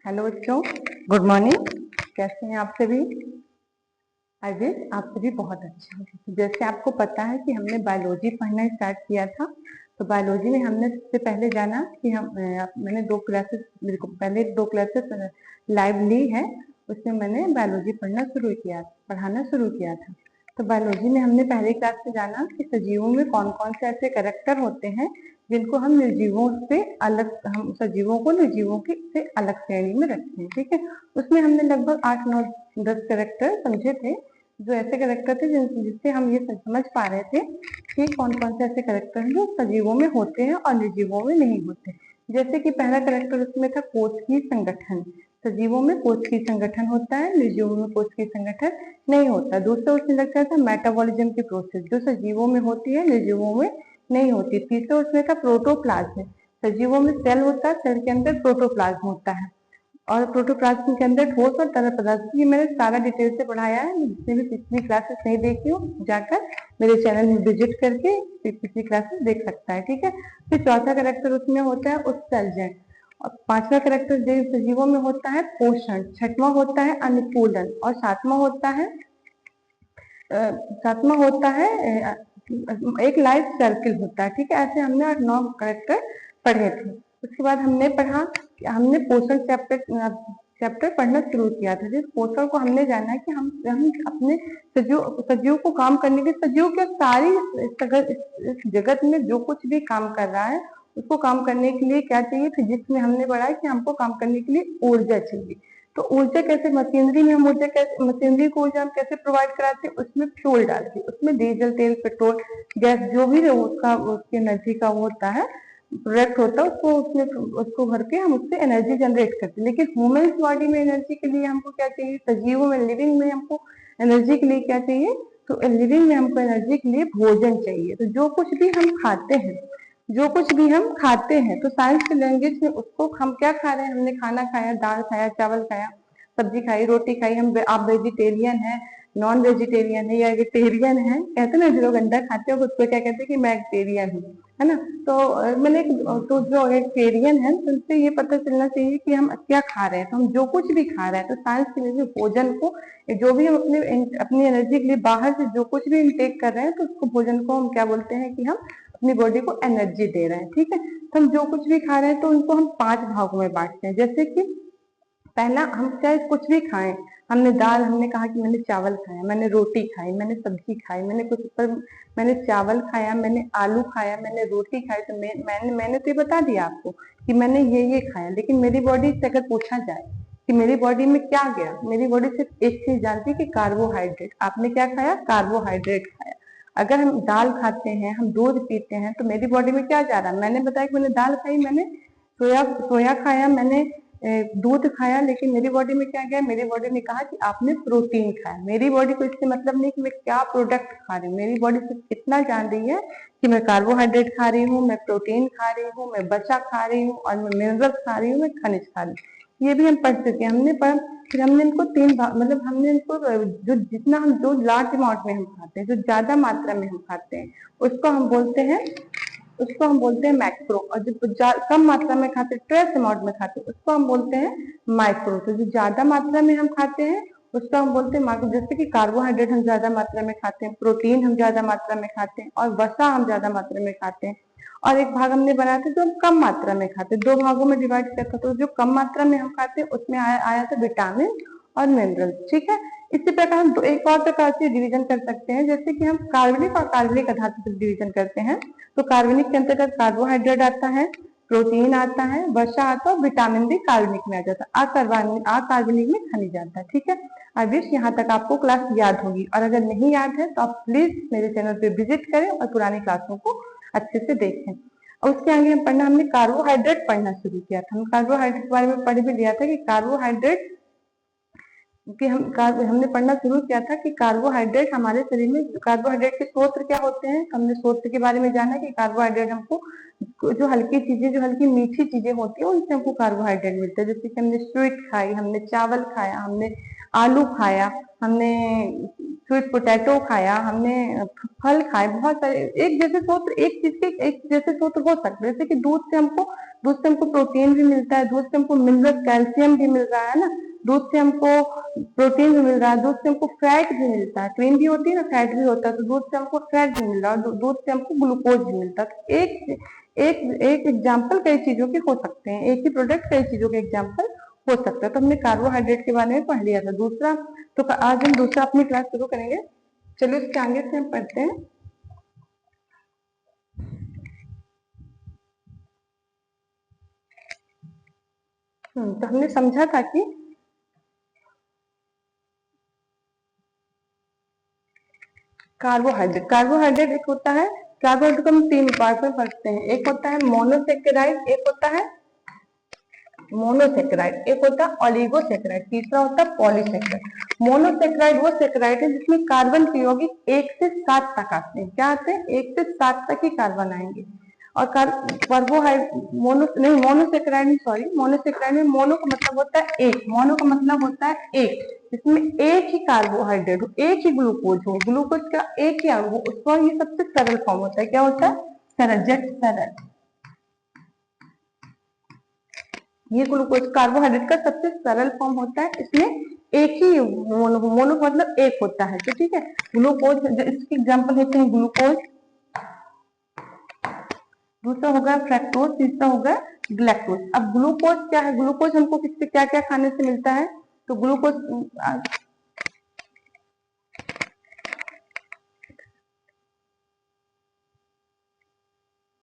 Hello बच्चों, good morning. कैसे हैं आप सभी? आई विश आप सभी बहुत अच्छे हैं। जैसे आपको पता है कि हमने बायोलॉजी पढ़ना स्टार्ट किया था, तो बायोलॉजी में हमने सबसे पहले जाना कि मैंने मेरे को पहले दो क्लासेस लाइव ली है। उसमें मैंने बायोलॉजी पढ़ाना शुरू किया था। तो बायोलॉजी में हमने पहले क्लास में जाना कि सजीवों में कौन कौन से ऐसे कैरेक्टर होते हैं जिनको हम सजीवों को निर्जीवों की से अलग श्रेणी में रखते हैं। ठीक है, उसमें हमने लगभग 8 9 10 कैरेक्टर समझे थे, जो ऐसे कैरेक्टर थे जिससे हम ये समझ पा रहे थे कि कौन कौन से ऐसे कैरेक्टर हैं जो सजीवों में होते हैं और निर्जीवों में नहीं होते। जैसे कि पहला कैरेक्टर उसमें था कोशिकीय संगठन। सजीवों में कोशिकीय संगठन होता है, निर्जीवों में कोशिकीय संगठन नहीं होता। दूसरा उसमें लगता था मेटाबॉलिज्म की प्रोसेस, जो सजीवों में होती है, निर्जीवों में नहीं होती। तीसरा उसमें था प्रोटोप्लाज्म। सजीवों में सेल होता है, सेल के अंदर प्रोटोप्लाज्म होता है और प्रोटोप्लाज्म के अंदर ठोस और तरल पदार्थ। ये मैंने सारा डिटेल से पढ़ाया है। जिसने भी पिछली क्लासेस नहीं देखी हो, जाकर मेरे चैनल में विजिट करके पिछली क्लासेस देख सकता है। ठीक है, फिर चौथा कैरेक्टर उसमें होता है उत्सर्जन, और पांचवा कैरेक्टर जो सजीवों में होता है पोषण, छठवां होता है अनुकूलन, और सातवां होता है एक लाइफ सर्किल होता है। ठीक है, ऐसे हमने 9 कैरेक्टर पढ़े थे। उसके बाद हमने पोषण चैप्टर पढ़ना शुरू किया था। जिस पोषण को हमने जाना है कि हम अपने सजीव को काम करने के सजीव के सारी इस जगत में जो कुछ भी काम कर रहा है उसको काम करने के लिए क्या चाहिए। फिजिक्स में हमने पढ़ा है कि हमको काम करने के लिए ऊर्जा चाहिए। तो ऊर्जा कैसे, मशीनरी को ऊर्जा हम कैसे प्रोवाइड कराते हैं, उसमें फ्यूल डालते हैं, उसमें डीजल, तेल, पेट्रोल, गैस जो भी उसकी एनर्जी का वो होता है, प्रोडक्ट होता है, उसको भर के हम उससे एनर्जी जनरेट करते हैं। लेकिन ह्यूमन बॉडी में एनर्जी के लिए हमको क्या चाहिए, सजीवों में, लिविंग में हमको एनर्जी के लिए क्या चाहिए, तो लिविंग में हमको एनर्जी के लिए भोजन चाहिए। तो जो कुछ भी हम खाते हैं तो साइंस के लैंग्वेज में उसको हम क्या खा रहे हैं, हमने खाना खाया, दाल खाया, चावल खाया, सब्जी खाई, रोटी खाई। आप वेजिटेरियन है, नॉन वेजिटेरियन है या वेजिटेरियन है, कहते ना जो लोग अंडा खाते हो उसको क्या कहते हैं कि मैं वेजिटेरियन हूँ, है ना। तो तो जो वेजिटेरियन है तो उनसे ये पता चलना चाहिए कि हम क्या खा रहे हैं। तो हम जो कुछ भी खा रहे हैं, तो साइंस के लिए भोजन को, जो भी हम अपनी एनर्जी के लिए बाहर से जो कुछ भी इनटेक कर रहे हैं, तो उसको भोजन को हम क्या बोलते हैं कि हम अपनी बॉडी को एनर्जी दे रहे हैं। ठीक है, तो हम जो कुछ भी खा रहे हैं तो उनको हम 5 भागों में बांटते हैं। जैसे कि पहला, हम चाहे कुछ भी खाएं, हमने कहा कि मैंने चावल खाया, मैंने रोटी खाई, मैंने सब्जी खाई, मैंने चावल खाया, मैंने आलू खाया, मैंने रोटी खाई, तो मैंने तो ये बता दिया आपको कि मैंने ये खाया। लेकिन मेरी बॉडी से अगर पूछा जाए कि मेरी बॉडी में क्या गया, मेरी बॉडी सिर्फ एक चीज जानती है कि कार्बोहाइड्रेट। आपने क्या खाया, कार्बोहाइड्रेट खाया। अगर हम दाल खाते हैं, हम दूध पीते हैं, तो मेरी बॉडी में क्या जा रहा है, मैंने बताया कि मैंने दाल खाई, मैंने सोया खाया, मैंने दूध खाया, लेकिन मेरी बॉडी में क्या गया, मेरी बॉडी ने कहा कि आपने प्रोटीन खाया। मेरी बॉडी को इससे मतलब नहीं कि मैं क्या प्रोडक्ट खा रही हूँ, मेरी बॉडी सिर्फ इतना जान रही है कि मैं कार्बोहाइड्रेट खा रही हूँ, मैं प्रोटीन खा रही हूँ, मैं वसा खा रही हूँ, और मैं मिनरल्स खा रही हूँ, मैं खनिज खा रही हूँ। ये भी हम पढ़ चुके हैं। हमने पढ़ा, फिर हमने इनको हमने इनको जो लार्ज अमाउंट में हम खाते हैं, जो ज्यादा मात्रा में हम खाते हैं, उसको हम बोलते हैं मैक्रो। और जो कम मात्रा में खाते, ट्रेस अमाउंट में खाते, उसको हम बोलते हैं माइक्रो। तो जो ज्यादा मात्रा में हम खाते हैं उसको हम बोलते हैं माइक्रो। जैसे कि कार्बोहाइड्रेट हम ज्यादा मात्रा में खाते हैं, प्रोटीन हम ज्यादा मात्रा में खाते हैं, और वसा हम ज्यादा मात्रा में खाते हैं। और एक भाग हमने बनाया था जो हम कम मात्रा में खाते हैं, 2 भागों में डिवाइड किया था। तो जो कम मात्रा में हम खाते हैं उसमें आया था विटामिन और मिनरल। ठीक है, इसी प्रकार हम एक और प्रकार से डिवीजन कर सकते हैं, जैसे कि हम कार्बनिक और कार्बनिक आधार पर डिवीजन करते हैं। तो कार्बनिक के अंतर्गत कार्बोहाइड्रेट आता है, प्रोटीन आता है, वसा आता है, विटामिन भी कार्बनिक में आ जाता है, अकार्बनिक में खनिज आता है। ठीक है, आई विश यहाँ तक आपको क्लास याद होगी, और अगर नहीं याद है तो आप प्लीज मेरे चैनल पे विजिट करें और पुरानी क्लासों को अच्छे से देखें। और उसके आगे हमने कार्बोहाइड्रेट पढ़ना शुरू किया था। हम कार्बोहाइड्रेट के बारे में पढ़ भी लिया था कि कार्बोहाइड्रेट हमने पढ़ना शुरू किया था कि कार्बोहाइड्रेट हमारे शरीर में, कार्बोहाइड्रेट के स्रोत क्या होते हैं, हमने स्रोत के बारे में जाना कि कार्बोहाइड्रेट हमको जो हल्की मीठी चीजें होती है उनसे हमको कार्बोहाइड्रेट मिलता है। जैसे कि हमने स्वीट खाई, हमने चावल खाया, हमने आलू खाया, हमने स्वीट पोटैटो खाया, हमने फल खाए, बहुत सारे एक जैसे स्रोत हो सकते हैं। जैसे कि दूध से हमको दूध से हमको प्रोटीन भी मिलता है, दूध से हमको मिनरल कैल्शियम भी मिल रहा है ना, दूध से हमको प्रोटीन भी मिल रहा है, दूध से हमको फैट भी मिलता है, क्रीम भी होती है ना, फैट भी होता है, तो दूध से हमको फैट भी मिल रहा है, दूध से हमको ग्लूकोज भी मिलता है। तो एक एक एक एग्जाम्पल कई चीजों के हो सकते हैं, एक ही प्रोडक्ट कई चीजों के एग्जाम्पल हो सकता है। तो हमने कार्बोहाइड्रेट के बारे में पढ़ लिया था। दूसरा, तो आज हम दूसरा अपनी क्लास शुरू करेंगे। चलो इसके आगे से हम पढ़ते हैं। तो हमने समझा था कि कार्बोहाइड्रेट एक होता है, कार्बोहाइड्रेट को हम तीन पार्ट में पढ़ते हैं। एक होता है मोनोसेकेराइड, एक होता है मोनोसेकेराइड, एक होता है ओलिगोसेकेराइड, तीसरा होता है पॉलीसेकेराइड। मोनोसेकेराइड वो सेकेराइड है जिसमें कार्बन के यौगिक 1 से 7 तक आते हैं। क्या आते हैं? 1 से 7 तक ही कार्बन आएंगे। और मोनोसेकेराइड में, सॉरी, मोनोसेकेराइड में मोनो का मतलब होता है एक, मोनो का मतलब होता है एक, जिसमें एक ही कार्बोहाइड्रेट हो, एक ही ग्लूकोज हो, ग्लूकोज का एक ही अणु हो, उसका ये सबसे सरल फॉर्म होता है। क्या होता है? सरल, जट सरल। ये ग्लूकोज कार्बोहाइड्रेट का सबसे सरल फॉर्म होता है। इसमें एक ही मोनो मतलब एक होता है। तो ठीक है, ग्लूकोज, इसकी एग्जांपल देते हैं ग्लूकोज, दूसरा होगा फ्रक्टोज, तीसरा होगा ग्लैक्टोज। अब ग्लूकोज क्या है? ग्लूकोज हमको किससे क्या क्या खाने से मिलता है? तो ग्लूकोज